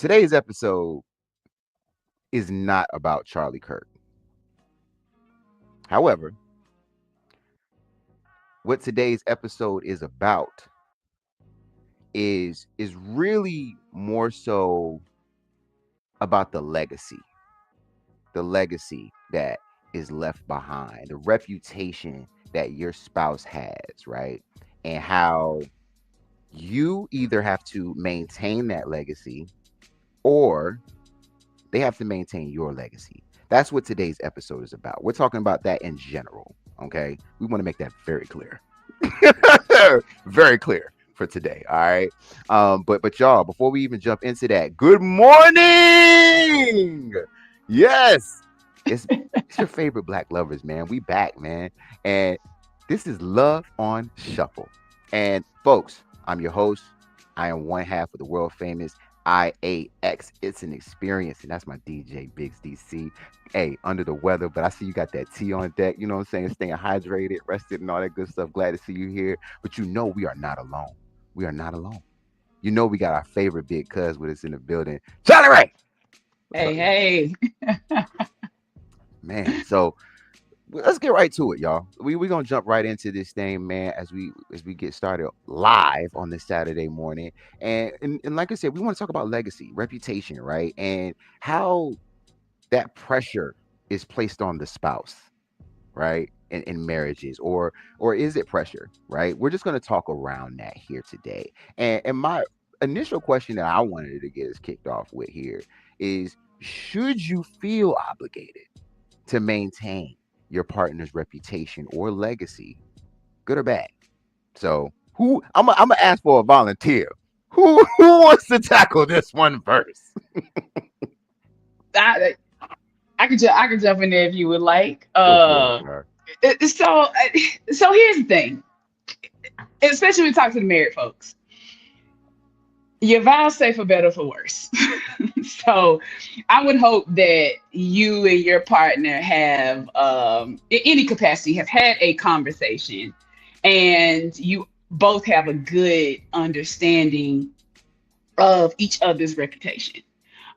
Today's episode is not about Charlie Kirk. However, what today's episode is about is really more so about the legacy that is left behind, the reputation that your spouse has, right? And how you either have to maintain that legacy or they have to maintain your legacy. That's what today's episode is about. We're talking about that in general. Okay. We want to make that very clear. Very clear for today. All right. But y'all, before we even jump into that, good morning. Yes. It's your favorite black lovers, man. We back, man. And this is Love on Shuffle. And folks, I'm your host. I am one half of the world famous IAX. It's an experience, and that's my DJ Biggs DC. Hey, under the weather, but I see you got that tea on deck. You know what I'm saying? Staying hydrated, rested, and all that good stuff. Glad to see you here. But you know we are not alone. We are not alone. You know we got our favorite big cuz with us in the building. Charlie Ray! What's up, Hey, y'all? hey. Man, so let's get right to it, y'all. We gonna jump right into this thing, man, as we get started live on this Saturday morning. And like I said, we want to talk about legacy, reputation, right? And how that pressure is placed on the spouse, right? In marriages, or is it pressure, right? We're just gonna talk around that here today. And my initial question that I wanted to get us kicked off with here is, should you feel obligated to maintain your partner's reputation or legacy, good or bad? So, who I'm gonna ask for a volunteer. Who wants to tackle this one first? I, I could jump in there if you would like. Go for it, sir. So here's the thing, especially when we talk to the married folks. Your vows say for better or for worse. So I would hope that you and your partner have, in any capacity, have had a conversation, and you both have a good understanding of each other's reputation.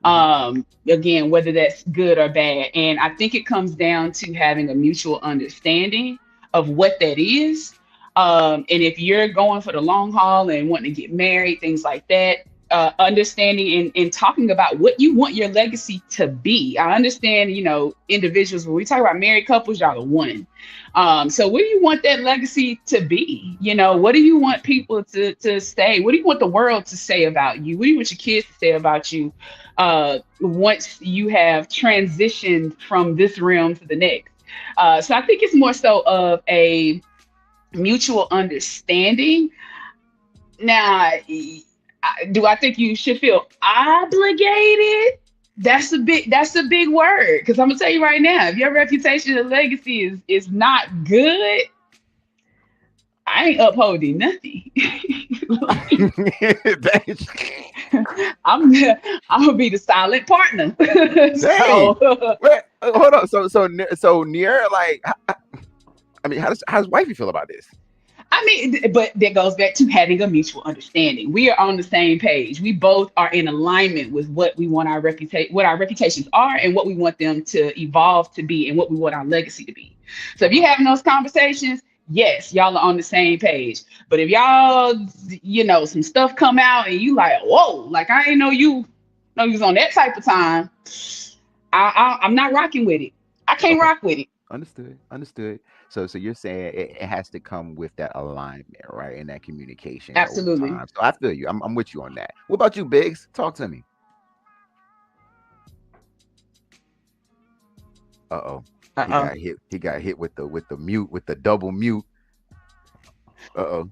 Hmm. Again, whether that's good or bad. And I think it comes down to having a mutual understanding of what that is. And if you're going for the long haul and wanting to get married, things like that, understanding and talking about what you want your legacy to be. I understand, individuals, when we talk about married couples, y'all are one. So what do you want that legacy to be? What do you want people to say? What do you want the world to say about you? What do you want your kids to say about you once you have transitioned from this realm to the next? So I think it's more so of a mutual understanding. Now, do I think you should feel obligated? That's a big word, because I'm gonna tell you right now, if your reputation and legacy is not good, I ain't upholding nothing. Like, I'm I'm gonna be the silent partner. Dang. So Wait, hold on. So near like, I mean, how does wifey feel about this? I mean, but that goes back to having a mutual understanding. We are on the same page. We both are in alignment with what we want what our reputations are, and what we want them to evolve to be, and what we want our legacy to be. So if you're having those conversations, yes, y'all are on the same page. But if y'all, some stuff come out and you like, whoa, like I ain't know you was on that type of time, I'm not rocking with it. I can't Okay. rock with it. Understood. Understood. So you're saying it has to come with that alignment, right? And that communication over Absolutely. time. So I feel you. I'm with you on that. What about you, Biggs? Talk to me. Uh-oh. He Uh got hit. He got hit with the mute, with the double mute. Uh-oh.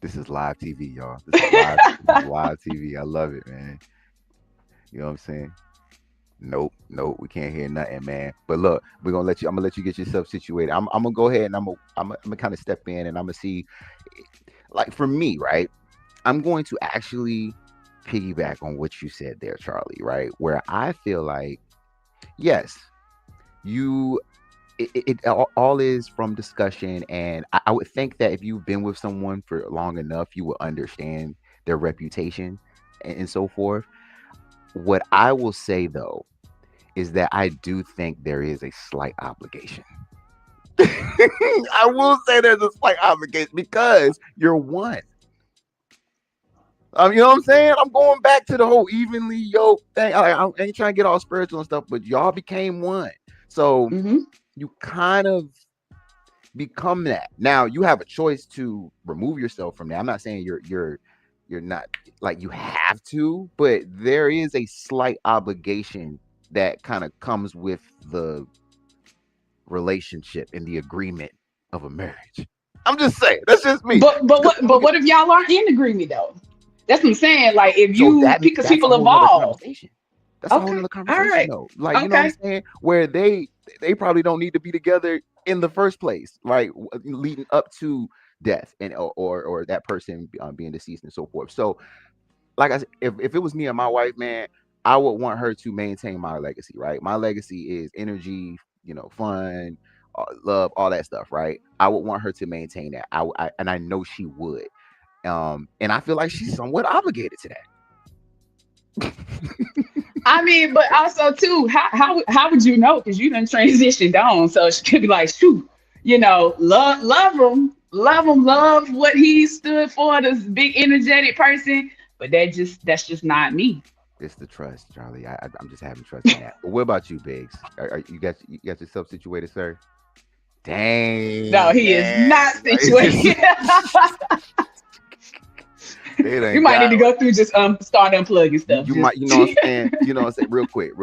This is live TV, y'all. This is oh. live TV. I love it, man. You know what I'm saying? Nope, nope, we can't hear nothing, man. But look, I'm gonna let you get yourself situated. I'm gonna go ahead and I'm gonna kind of step in and I'm gonna see, like for me, right? I'm going to actually piggyback on what you said there, Charlie, right? Where I feel like, yes, you it all is from discussion, and I would think that if you've been with someone for long enough, you will understand their reputation. and so forth. What I will say though is that I do think there is a slight obligation. I will say there's a slight obligation because you're one. You know what I'm saying? I'm going back to the whole evenly yoked thing. I ain't trying to get all spiritual and stuff, but y'all became one. So Hmm. you kind of become that. Now you have a choice to remove yourself from that. I'm not saying you're not like you have to, but there is a slight obligation that kind of comes with the relationship and the agreement of a marriage. I'm just saying. That's just me. But what if y'all aren't in agreement though? That's what I'm saying. Like if So you that because that's a people whole nother evolve. conversation. That's a whole Okay. nother All conversation right. though. Like, you know what I'm Okay. saying? Where they probably don't need to be together in the first place, right? Leading up to death and or that person being deceased and so forth. So, like I said, if it was me and my wife, man, I would want her to maintain my legacy, right? My legacy is energy, fun, love, all that stuff, right? I would want her to maintain that. And I know she would. And I feel like she's somewhat obligated to that. I mean, but also too, how would you know? Because you done transitioned on, so she could be like, shoot, love him, love what he stood for, this big energetic person. But that's just not me. It's the trust, Charlie. I'm just having trust in that. But what about you, Biggs? You got yourself situated, sir? No, Dang, he is man. not situated. It You ain't might need got to go through just start unplugging you, stuff. you Just might, real quick,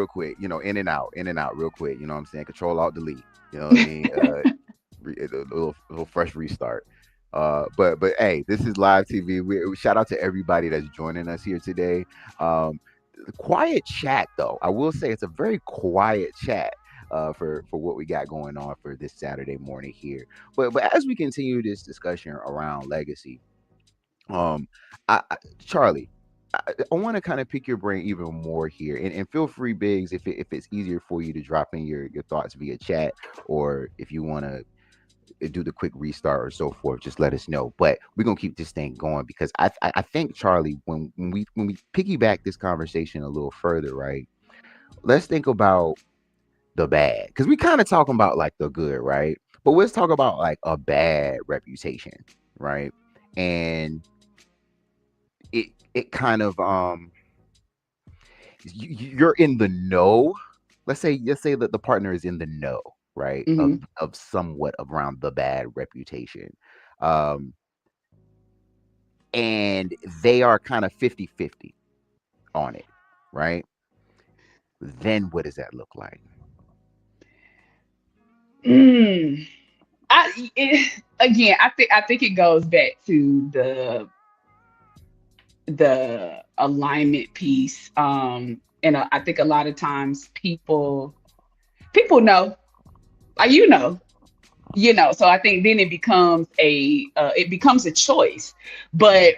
in and out, real quick. You know what I'm saying? Control Alt Delete. You know what I mean? A little fresh restart. But hey, this is live TV. Shout out to everybody that's joining us here today. Um, quiet chat though. I will say it's a very quiet chat. For what we got going on for this Saturday morning here, but as we continue this discussion around legacy, um, Charlie, I want to kind of pick your brain even more here, and feel free, Biggs, if it's easier for you to drop in your thoughts via chat, or if you want to do the quick restart or so forth, just let us know. But we're gonna keep this thing going because I think, Charlie, when we piggyback this conversation a little further, right? Let's think about the bad because we kind of talking about like the good, right? But let's talk about like a bad reputation, right? And it kind of you're in the know. Let's say that the partner is in the know, right? of Mhm. of somewhat around the bad reputation, um and they are kind of 50-50 on it, right? Then what does that look like? Mm. Again, I think it goes back to the alignment piece. And I think a lot of times people know, like so I think then it becomes a choice. But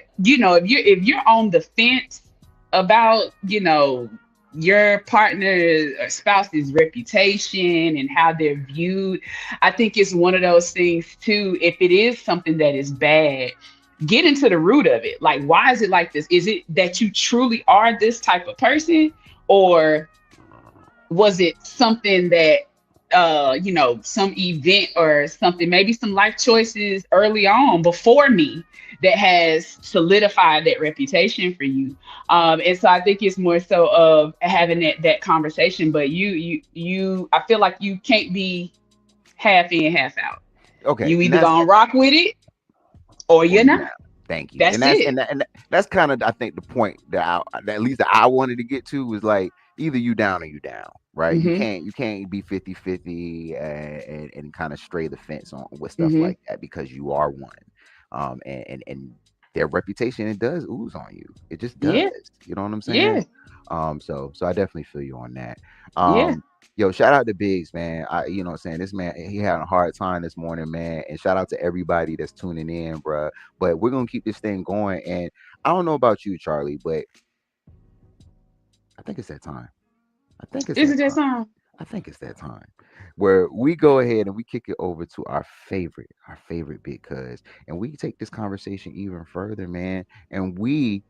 if you're on the fence about your partner or spouse's reputation and how they're viewed, I think it's one of those things too. If it is something that is bad, get into the root of it. Like, why is it like this? Is it that you truly are this type of person, or was it something that some event or something, maybe some life choices early on before me, that has solidified that reputation for you? And so I think it's more so of having that conversation. But I feel like you can't be half in, half out. Okay, You and either that's gonna rock with it or or you're you down. not. Thank you. And That's that's it. and, that, and that- that's kind of, I think, the point that at least that I wanted to get to was like either you down or you down, right? You Mm-hmm. can't you can't be 50-50 and kind of stray the fence on with stuff Mm-hmm. like that because you are one. And their reputation, it does ooze on you. It just does. Yeah. You know what I'm saying? Yeah. So I definitely feel you on that. Yeah. Yo, shout out to Biggs, man. You know what I'm saying? This man, he had a hard time this morning, man. And shout out to everybody that's tuning in, bruh. But we're gonna keep this thing going. And I don't know about you, Charlie, but I think it's that time. I think it's Is that it that time. song? I think it's that time where we go ahead and we kick it over to our favorite big cuz, and we take this conversation even further, man. And we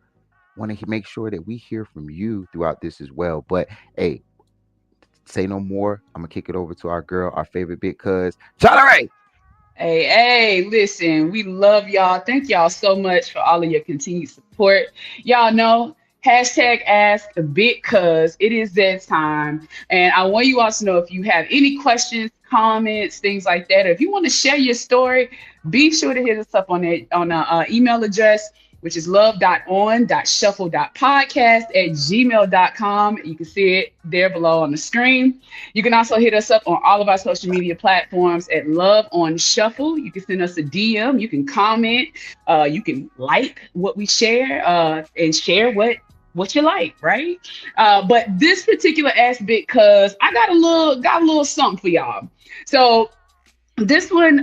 want to make sure that we hear from you throughout this as well. But hey, say no more. I'm gonna kick it over to our girl, our favorite big cuz, Charlie. Hey, hey, listen, we love y'all. Thank y'all so much for all of your continued support. Y'all know, hashtag ask a bit cuz it is that time. And I want you all to know if you have any questions, comments, things like that, or if you want to share your story, be sure to hit us up on that on our email address, which is love.on.shuffle.podcast@gmail.com. You can see it there below on the screen. You can also hit us up on all of our social media platforms at Love on Shuffle. You can send us a DM. You can comment. You can like what we share and share what you like, right? But this particular aspect, cause I got a little something for y'all. So this one,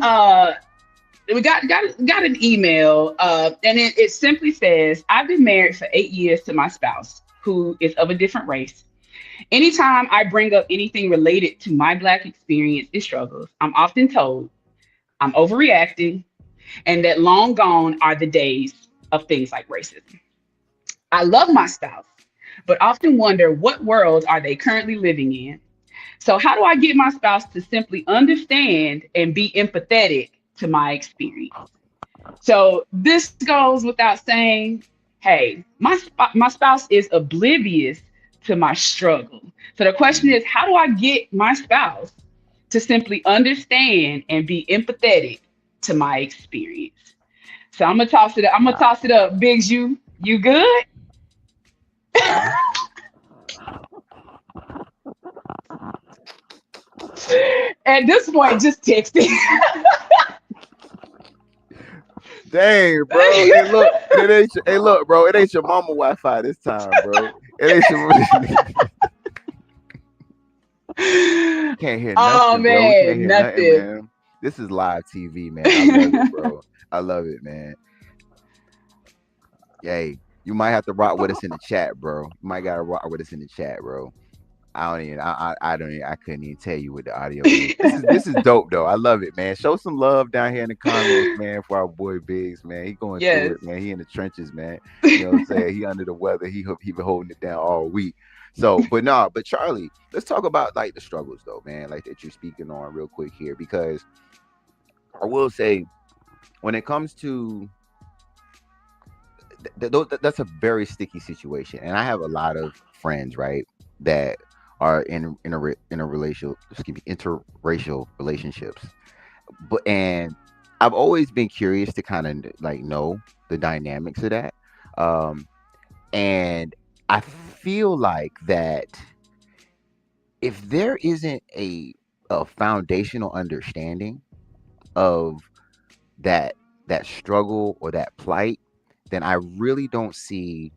we got an email, and it simply says, "I've been married for 8 years to my spouse, who is of a different race. Anytime I bring up anything related to my Black experience and struggles, I'm often told I'm overreacting and that long gone are the days of things like racism. I love my spouse, but often wonder what world are they currently living in. So, how do I get my spouse to simply understand and be empathetic to my experience?" So, this goes without saying, hey, my spouse is oblivious to my struggle. So the question is, how do I get my spouse to simply understand and be empathetic to my experience? So I'm gonna toss it up. I'm gonna toss it up. Biggs, you good? At this point, just text it. Dang, bro. Hey, look, it ain't. Hey, look, bro. It ain't your mama Wi-Fi this time, bro. It ain't your. Can't hear Oh nothing, bro. We can't man, hear nothing, nothing. man. This is live TV, man. I love it, bro. I love it, man. Hey, you might have to rock with us in the chat, bro. You might gotta rock with us in the chat, bro. I don't even. I don't. Even, I couldn't even tell you what the audio is. This is dope though. I love it, man. Show some love down here in the comments, man, for our boy Biggs, man. He going through Yes. it, man. He in the trenches, man. You know what I'm saying? He under the weather. He been holding it down all week. So, but nah, but Charlie, let's talk about like the struggles though, man. Like that you're speaking on real quick here, because I will say when it comes to that's a very sticky situation, and I have a lot of friends, right, that are in a relational, excuse me, interracial relationships. But and I've always been curious to kind of like know the dynamics of that, um, and I feel like that if there isn't a foundational understanding of that struggle or that plight, then I really don't see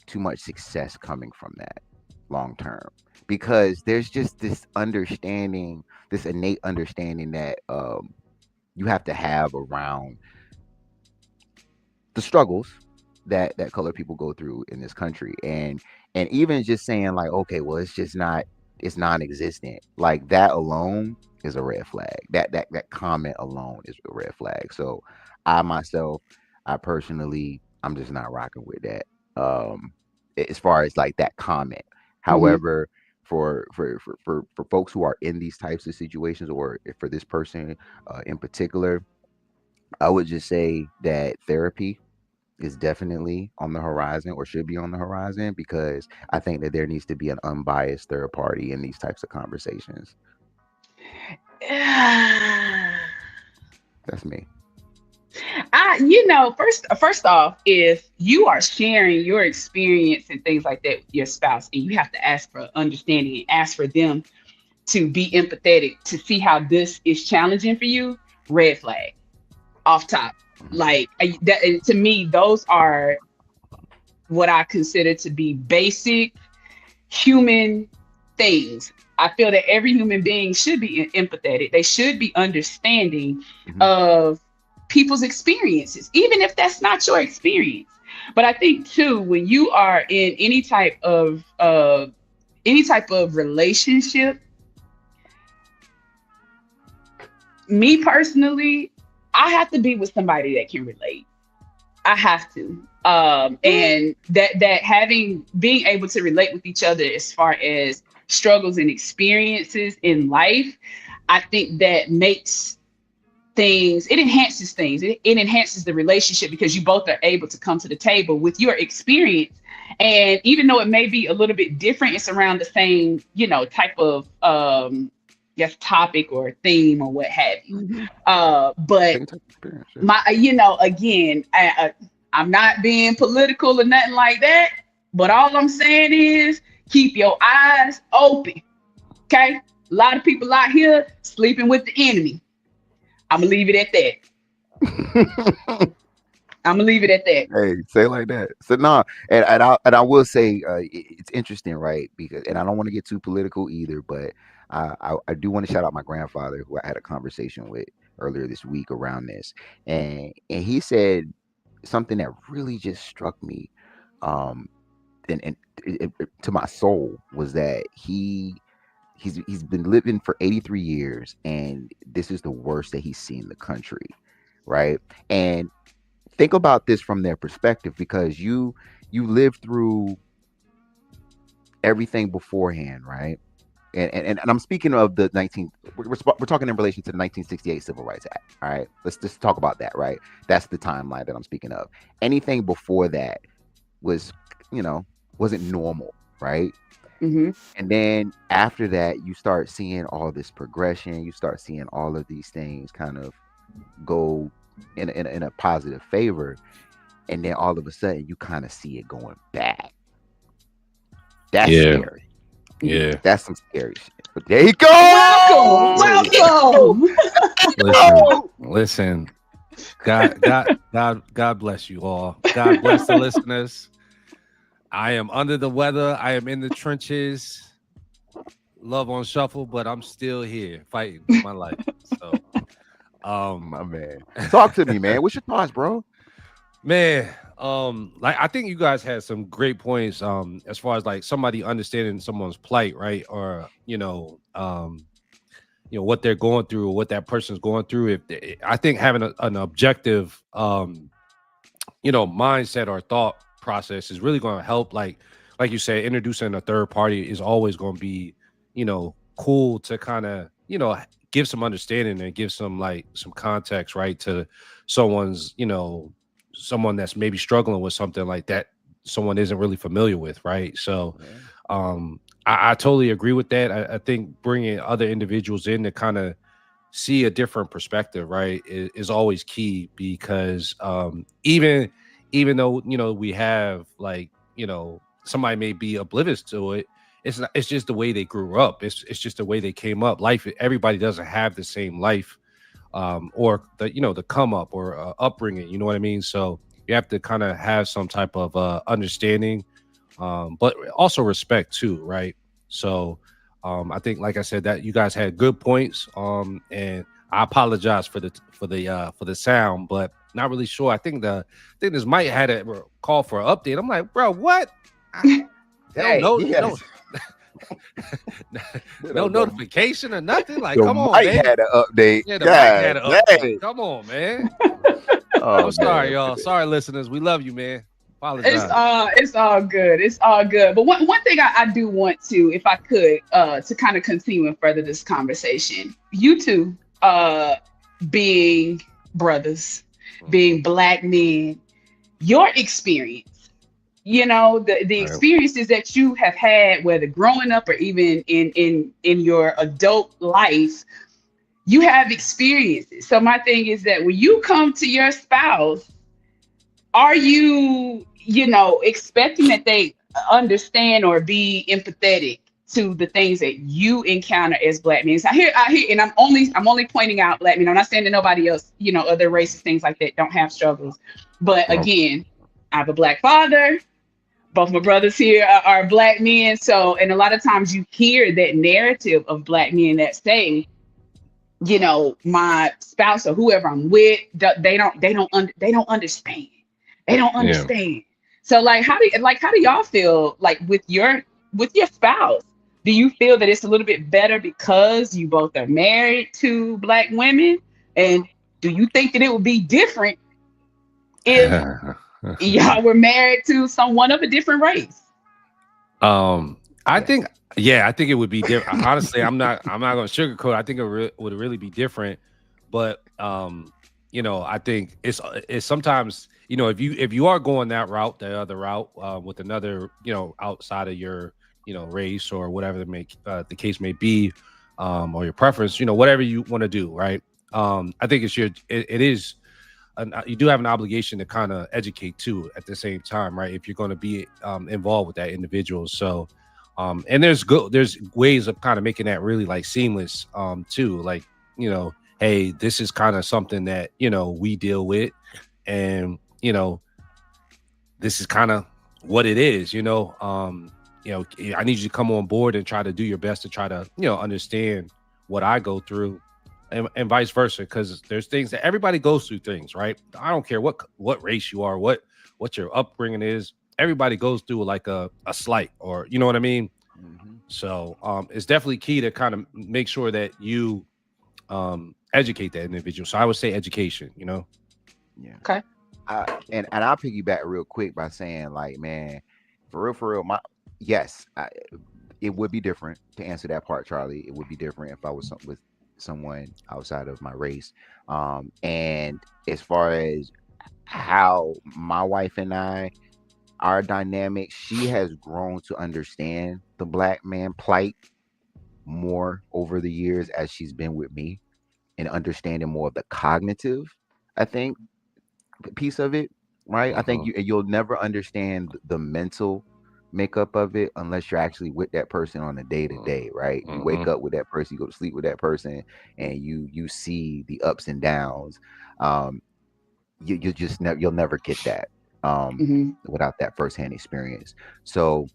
too much success coming from that long term, because there's just this understanding, this innate understanding that you have to have around the struggles that colored people go through in this country, and even just saying like, okay, well, it's just not, it's non-existent, like that alone is a red flag. That comment alone is a red flag. So I myself, I personally, I'm just not rocking with that, as far as like that comment. Mhm. However, for folks who are in these types of situations, or for this person in particular, I would just say that therapy is definitely on the horizon, or should be on the horizon, because I think that there needs to be an unbiased third party in these types of conversations. That's me. First off, if you are sharing your experience and things like that with your spouse, and you have to ask for understanding and ask for them to be empathetic to see how this is challenging for you, red flag off top. Mhm. Like that, and to me, those are what I consider to be basic human things. I feel that every human being should be empathetic. They should be understanding Mhm. of people's experiences, even if that's not your experience. But I think too, when you are in any type of relationship, me personally, I have to be with somebody that can relate. I have to. And that having being able to relate with each other as far as struggles and experiences in life, I think that makes things, it enhances things. It enhances the relationship because you both are able to come to the table with your experience. And even though it may be a little bit different, it's around the same, type of yes, topic or theme or what have you. Mm-hmm. But Same type of experience. Yeah. my, again, I'm not being political or nothing like that, but all I'm saying is keep your eyes open. Okay. A lot of people out here sleeping with the enemy. I'm gonna leave it at that. I'm gonna leave it at that. Hey, say it like that. So no, and I will say it's interesting, right? Because and I don't want to get too political either, but I do want to shout out my grandfather who I had a conversation with earlier this week around this, and he said something that really just struck me, um, and to my soul was that he's been living for 83 years, and this is the worst that he's seen the country, right? And think about this from their perspective because you lived through everything beforehand, right? And I'm speaking of the 19 we're talking in relation to the 1968 Civil Rights Act. All right, let's just talk about that, right? That's the timeline that I'm speaking of. Anything before that was, you know, wasn't normal, right? Hmm. And then after that, you start seeing all this progression. You start seeing all of these things kind of go in a positive favor, and then all of a sudden you kind of see it going back. That's Yeah, scary. yeah. That's some scary shit. But there you Welcome, go. There you welcome. Listen, go. listen. God bless you all. God bless the listeners. I am under the weather. I am in the trenches. Love on shuffle, but I'm still here fighting for my life. So, My man, talk to me, man. What's your thoughts, bro? man, like I think you guys had some great points. As far as like somebody understanding someone's plight, right? Or what they're going through or what that person's going through. I think having an objective, mindset or thought process is really going to help. Like you said, introducing a third party is always going to be, cool to kind of, give some understanding and give some context, right, to someone's, someone that's maybe struggling with something like that someone isn't really familiar with, right? So, Yeah. I totally agree with that. I think bringing other individuals in to kind of see a different perspective, right, is always key because even though we have somebody may be oblivious to it, it's just the way they grew up. It's just the way they came up. Life, everybody doesn't have the same life, or the come up or upbringing. You know what I mean? So you have to kind of have some type of understanding, but also respect too, right? So I think, like I said, that you guys had good points. And I apologize for the sound, but not really sure. I think this might had a call for an update. I'm like, bro, what? No, Dang, no, yeah. no, no The, notification or nothing. Like, the come on, mic man. had an update. Yeah, the mic God had an update. dang. Come on, man. Oh I'm sorry, man. y'all. Sorry, listeners. We love you, man. It's Apologize. it's all good. It's all good. But one thing I do want to, if I could, to kind of continue and further this conversation, you two, being brothers, being black men, your experience, the Right. experiences that you have had, whether growing up or even in your adult life, you have experiences. So my thing is that when you come to your spouse, are you, expecting that they understand or be empathetic to the things that you encounter as black men? So I hear, and I'm only pointing out black men. I'm not saying that nobody else, other races, things like that, don't have struggles. But Well, again, I have a black father. Both my brothers here are black men. So, and a lot of times you hear that narrative of black men that say, my spouse or whoever I'm with, they don't understand. They don't Yeah. understand. So like how do y'all feel like with your spouse? Do you feel that it's a little bit better because you both are married to black women? And do you think that it would be different if y'all were married to someone of a different race? I think, yeah, I think it would be different. Honestly, I'm not going to sugarcoat. I think it would really be different. But I think it's sometimes, if you are going that route, the other route, with another, outside of your, race or whatever the case may be, or your preference, whatever you want to do, right? I think it is. You do have an obligation to kind of educate too at the same time, right? If you're going to be involved with that individual. So, and there's ways of kind of making that really like seamless too. Like, hey, this is kind of something that, we deal with, and, this is kind of what it is, I need you to come on board and try to do your best to try to, understand what I go through, and vice versa, because there's things that everybody goes through things, right? I don't care what race you are, what your upbringing is. Everybody goes through like a slight, or you know what I mean. Mm-hmm. So it's definitely key to kind of make sure that you educate that individual. So I would say education. Yeah. Okay. And I'll piggyback real quick by saying, like, man, for real, yes, it would be different to answer that part, Charlie. It would be different if I was with someone outside of my race. And as far as how my wife and I, our dynamic, she has grown to understand the black man plight more over the years as she's been with me, and understanding more of the cognitive, I think, piece of it, right? I think you'll never understand the mental makeup of it unless you're actually with that person on a day to day, right? You wake up with that person, you go to sleep with that person, and you see the ups and downs. You just you'll never get that without that firsthand experience. So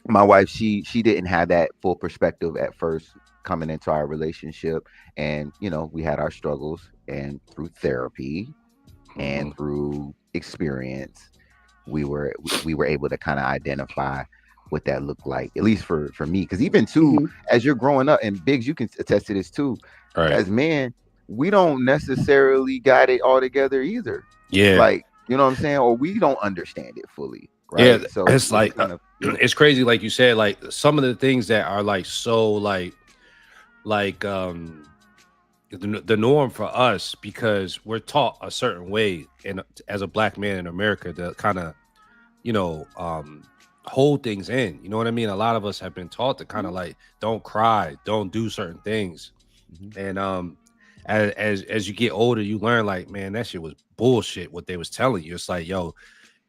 my wife, she didn't have that full perspective at first coming into our relationship, and we had our struggles, and through therapy and through experience, we were able to kind of identify what that looked like, at least for me. Because even too, as you're growing up, and Biggs, you can attest to this too, right, as men, we don't necessarily got it all together either. Yeah. Like, you know what I'm saying? Or we don't understand it fully, Yeah, right? So it's like it's crazy, like you said, like some of the things that are like so like the norm for us, because we're taught a certain way, and as a black man in America, to kind of hold things in. You know what I mean? A lot of us have been taught to kind of like, don't cry, don't do certain things, and as you get older, you learn like, man, that shit was bullshit. What they was telling you, it's like, yo,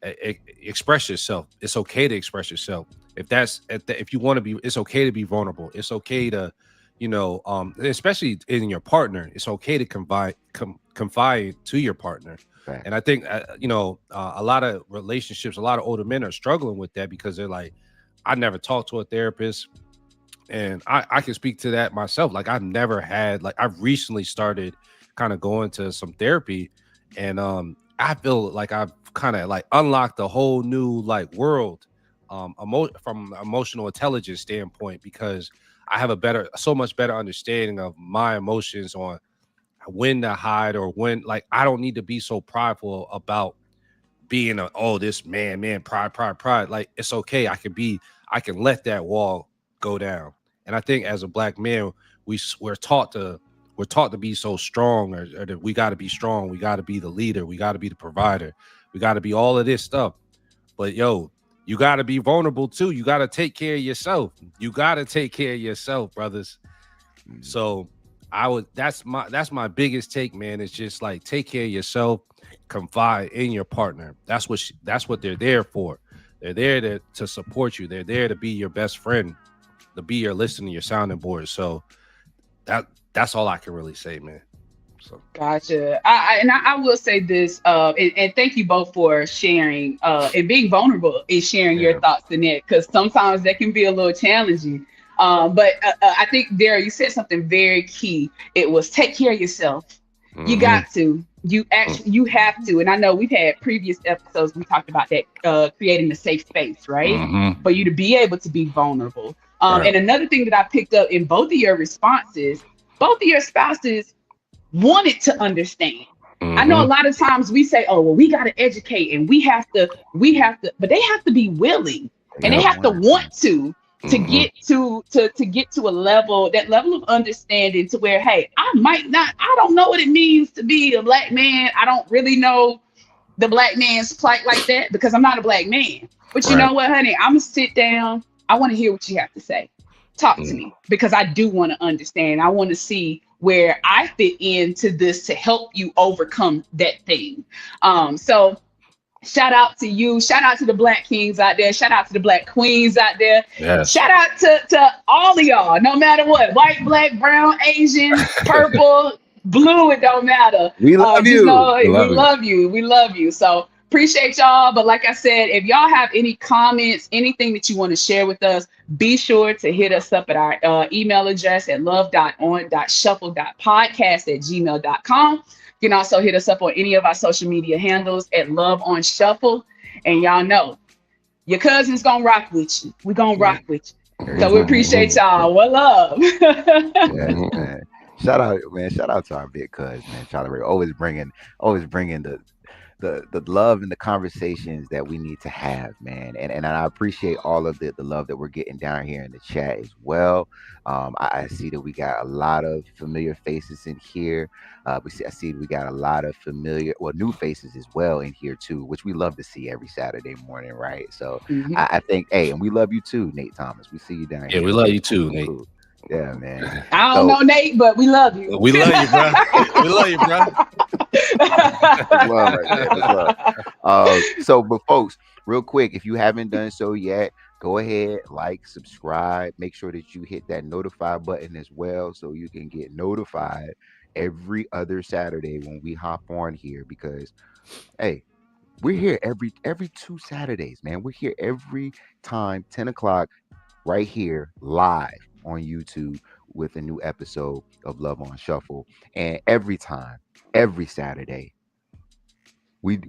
express yourself. It's okay to express yourself. If you want to be, it's okay to be vulnerable. It's okay to, especially in your partner, it's okay to confide to your partner. Right. And I think, a lot of relationships, a lot of older men are struggling with that, because they're like, I never talked to a therapist. And I can speak to that myself. Like, I've never had, like, I've recently started kind of going to some therapy, and I feel like I've kind of like unlocked a whole new like world, from an emotional intelligence standpoint, because I have so much better understanding of my emotions, on when to hide, or when, like, I don't need to be so prideful about being this man, pride. Like, it's okay. I can let that wall go down. And I think as a black man, we're taught to be so strong, or that we got to be strong. We got to be the leader. We got to be the provider. We got to be all of this stuff. But yo, you got to be vulnerable too. You got to take care of yourself. You got to take care of yourself, brothers. So that's my biggest take, man. It's just like, take care of yourself, confide in your partner. That's what they're there for. They're there to support you. They're there to be your best friend, to be your listener, your sounding board. So that's all I can really say, man. So Gotcha. I will say this, and thank you both for sharing, and being vulnerable and sharing your thoughts in it, because sometimes that can be a little challenging. But I think, Daryl, you said something very key. It was take care of yourself. You got to. You have to. And I know we've had previous episodes, we talked about that, creating a safe space, right? For you to be able to be vulnerable. And another thing that I picked up in both of your responses, both of your spouses wanted to understand. I know a Mm-hmm. lot of times we say, "Oh, well, we got to educate and we have to," but they have to be willing They and they gotta Yep. have to want it, want man. to Mm-hmm. get to a level, that level of understanding to where, hey, I don't know what it means to be a black man. I don't really know the black man's plight like that because I'm not a black man. But you Right. know what, honey? I'm gonna sit down. I want to hear what you have to say. Talk to Mm. me because I do want to understand. I want to see where I fit into this to help you overcome that thing. So shout out to you. Shout out to the black kings out there. Shout out to the black queens out there. Yes. Shout out to all of y'all, no matter what, white, black, brown, Asian, purple, blue, it don't matter. We love Just you. know I we love it. love you. We love you. So appreciate y'all. But like I said, if y'all have any comments, anything that you want to share with us, be sure to hit us up at our email address at love.on.shuffle.podcast@gmail.com. You can also hit us up on any of our social media handles at Love on Shuffle. And y'all know your cousin's gonna rock with you. We're gonna Yeah. rock with you. So we Every appreciate Mm-hmm. y'all. What love. Yes, Mm-hmm. man. Shout out, man. Shout out to our big cuz, man. Charlie Ray, always bringing the love and the conversations that we need to have, man. And I appreciate all of the love that we're getting down here in the chat as well. I see that we got a lot of familiar faces in here. I see we got a lot of familiar, well, new faces as well in here too, which we love to see every Saturday morning, right? So Mhm. I think, hey, and we love you too, Nate Thomas. We see you down Yeah, here. we love Okay, you cool, too, cool, Nate. cool. Yeah, man. I don't So know Nate, but we love you. We love you, bro. We love you, bro. that's love right there. That's love. But folks, real quick, if you haven't done so yet, go ahead, like, subscribe, make sure that you hit that notify button as well so you can get notified every other Saturday when we hop on here because hey, we're here every 2 Saturdays, man. We're here every time, 10 o'clock, right here, live on YouTube with a new episode of Love on Shuffle. And every time, every Saturday, we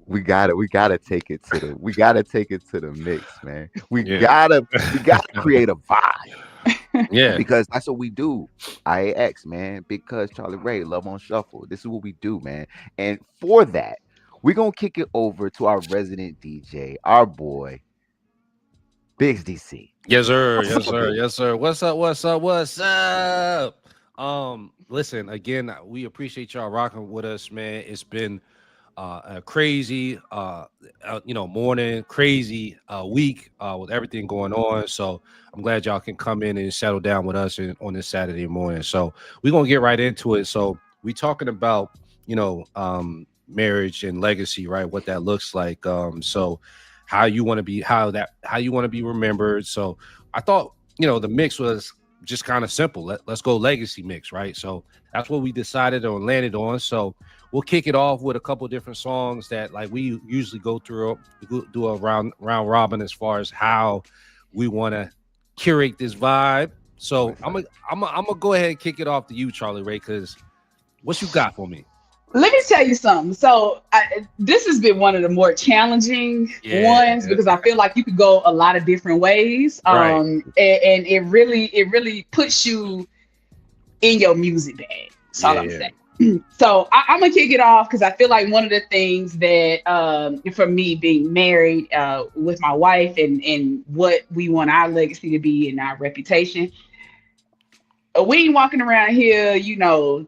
we gotta take it to the mix, man. We Yeah. gotta we gotta create a vibe Yeah. because that's what we do. IAX, man, Big Cuz Charlie Ray, Love on Shuffle. This is what we do, man. And for that, we're gonna kick it over to our resident DJ, our boy, Biggs DC. Yes, sir. What's Yes, up, sir. Big? Yes, sir. What's up? What's up? What's up? Listen, again, we appreciate y'all rocking with us, man. It's been a crazy morning, crazy week with everything going on. So I'm glad y'all can come in and settle down with us on this Saturday morning. So we're gonna get right into it. So we talking about marriage and legacy, right? What that looks like. So how you want to be, how you want to be remembered. So I thought the mix was just kind of simple. Let's go legacy mix, right? So that's what we decided or landed on. So we'll kick it off with a couple different songs that like we usually go through, do a round robin as far as how we want to curate this vibe. I'm So excited. I'm gonna go ahead and kick it off to you, Charlie Ray, because what you got for me? Let me tell you something. So this has been one of the more challenging Yeah, ones because I feel like you could go a lot of different ways. right. And it really puts you in your music bag. That's all Yeah, I'm yeah. saying. So I'm gonna kick it off because I feel like one of the things that for me being married with my wife and what we want our legacy to be and our reputation, we ain't walking around here,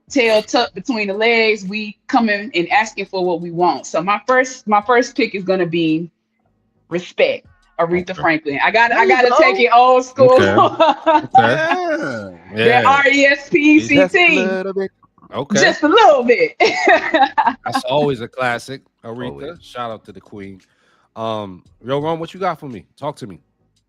tail tucked between the legs. We coming and asking for what we want. So my first pick is gonna be Respect, Aretha Okay. Franklin. I got There I you gotta take go. it old school. Okay. Okay. Yeah. That Yeah. Just a RESPCT, little bit. Okay. just a little bit. That's always a classic. Always. Aretha. Shout out to the queen. Yo, Ron, what you got for me? Talk to me.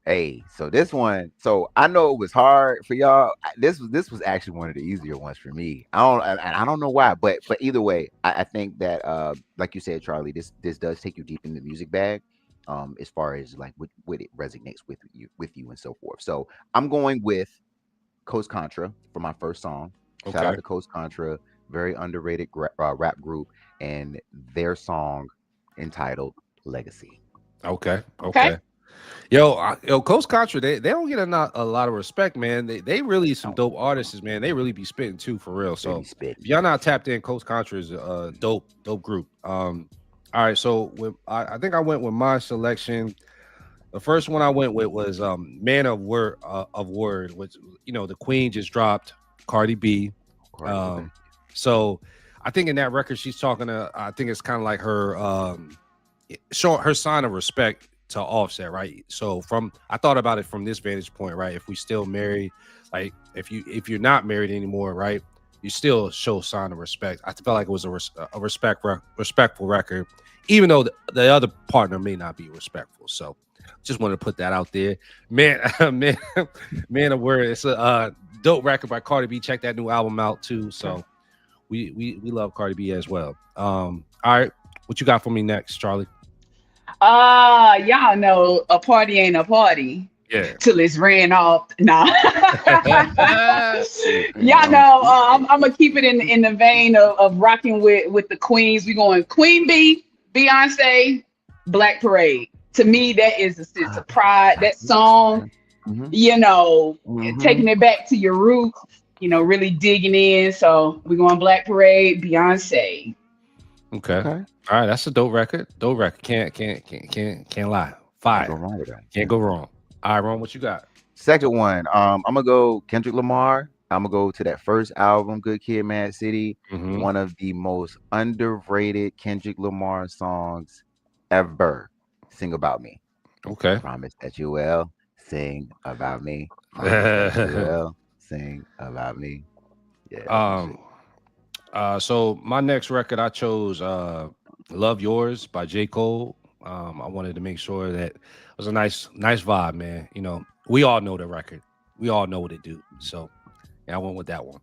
Hey, so this one, so I know it was hard for y'all. This was actually one of the easier ones for me. I don't know why, but either way, I think that like you said, Charlie, this does take you deep in the music bag, as far as like what it resonates with you and so forth. So I'm going with Coast Contra for my first song. Shout out Okay. to Coast Contra, very underrated rap group, and their song entitled Legacy. Okay. Okay. Okay. Yo, Coast Contra, they don't get a lot of respect, man. They really some dope artists, man. They really be spitting too, for real. They be So spitting. if y'all not tapped in, Coast Contra is a dope group. All right, so I think I went with my selection. The first one I went with was Man of Word, which the Queen just dropped, Cardi B. Cardi, okay. So I think in that record she's talking to. I think it's kind of like her show her sign of respect to Offset, right? So I thought about it from this vantage point, right? If we still married, like if you're not married anymore, right? You still show sign of respect. I felt like it was a respectful record, even though the other partner may not be respectful. So just wanted to put that out there, man. Man of Word. It's a dope record by Cardi B. Check that new album out too. So we love Cardi B as well. All right, what you got for me next, Charlie? Y'all know a party ain't a party. Yeah. Till it's ran off. Nah. Y'all Um, know I'm gonna keep it in the vein of rocking with the queens. We going Queen B, Beyonce, Black Parade. To me, that is a sense of pride. That song, mhm, taking it back to your roots, really digging in. So we're going Black Parade, Beyonce. Okay. okay. All right, that's a dope record. Dope record. Can't lie. Can't Fire. go wrong with that. Can't go wrong. All right, Ron, what you got? Second one, I'm gonna go Kendrick Lamar. I'm gonna go to that first album, Good Kid, Mad City. Mm-hmm. One of the most underrated Kendrick Lamar songs ever. Sing About Me. Okay. Promise that you will sing about me. Promise that you will sing about me. Yeah, that's my shit. So my next record I chose Love Yours by J. Cole. I wanted to make sure that it was a nice vibe, man. We all know the record. We all know what it do. So yeah, I went with that one.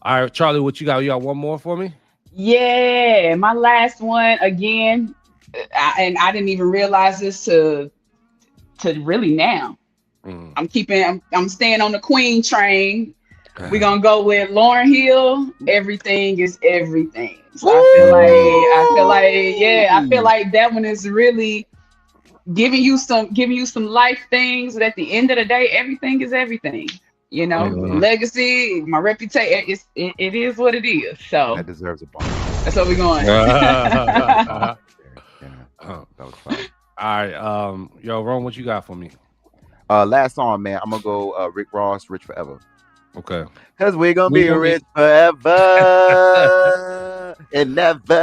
All right, Charlie, what you got? You got one more for me? Yeah, my last one again, and I didn't even realize this to really now. Mm. I'm staying on the Queen train. We're gonna go with Lauren Hill. Everything is everything. So I feel like that one is really giving you some life things. But at the end of the day, everything is everything. Mhm. Legacy, my reputation. It is what it is. So That deserves a bar. that's where we're going. Yeah, Uh, that was fun. All right, yo, Ron, what you got for me? Last song, man. I'm gonna go Rick Ross, Rich Forever. Okay. Cause we're gonna We be gonna be- rich forever and never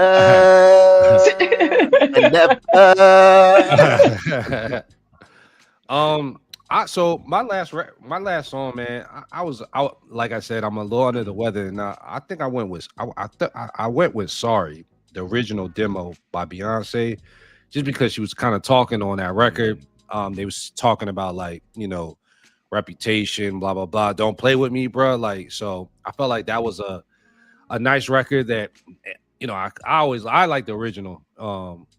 and never. So my last song, man. I was out, like I said, I'm a little under the weather, and I think I went with I went with Sorry, the original demo by Beyonce, just because she was kind of talking on that record. They was talking about like reputation, blah blah blah. Don't play with me, bro. Like, so I felt like that was a nice record that I like the original.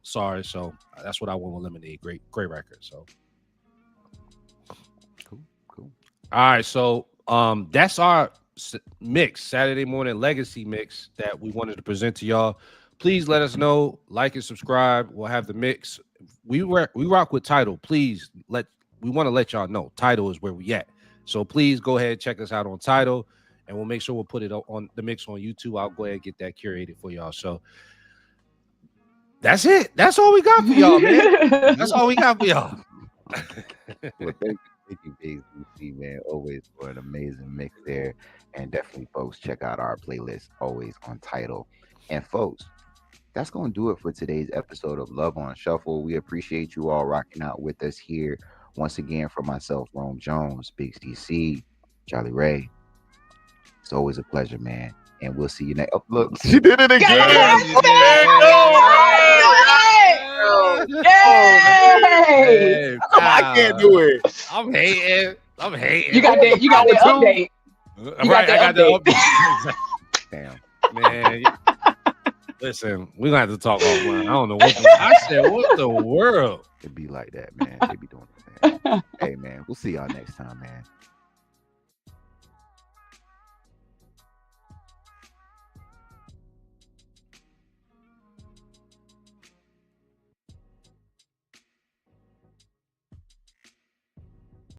Sorry, so that's what I went with Lemonade. Great record. So Cool, cool. all right, so that's our mix, Saturday morning legacy mix that we wanted to present to y'all. Please let us know, like and subscribe. We'll have the mix. We rock with Tidal. Please we want to let y'all know Tidal is where we at. So please go ahead and check us out on Tidal, and we'll make sure we'll put it on the mix on YouTube. I'll go ahead and get that curated for y'all. So that's it. That's all we got for y'all, man. That's all we got for y'all. Well, thank you, Big BC, man. Always for an amazing mix there. And definitely, folks, check out our playlist, always on Tidal. And folks, that's going to do it for today's episode of Love on Shuffle. We appreciate you all rocking out with us here. Once again, for myself, Rome Jones, Big DC, Charlie Ray. It's always a pleasure, man. And we'll see you next. Oh, look, she did it again. Yay! I can't do it. I'm hating. You got that update. Right, I got the update. Damn. Man, listen, we're gonna have to talk offline. I don't know what I said. What the world? It be like that, man. They be doing that, man. Hey, man. We'll see y'all next time, man.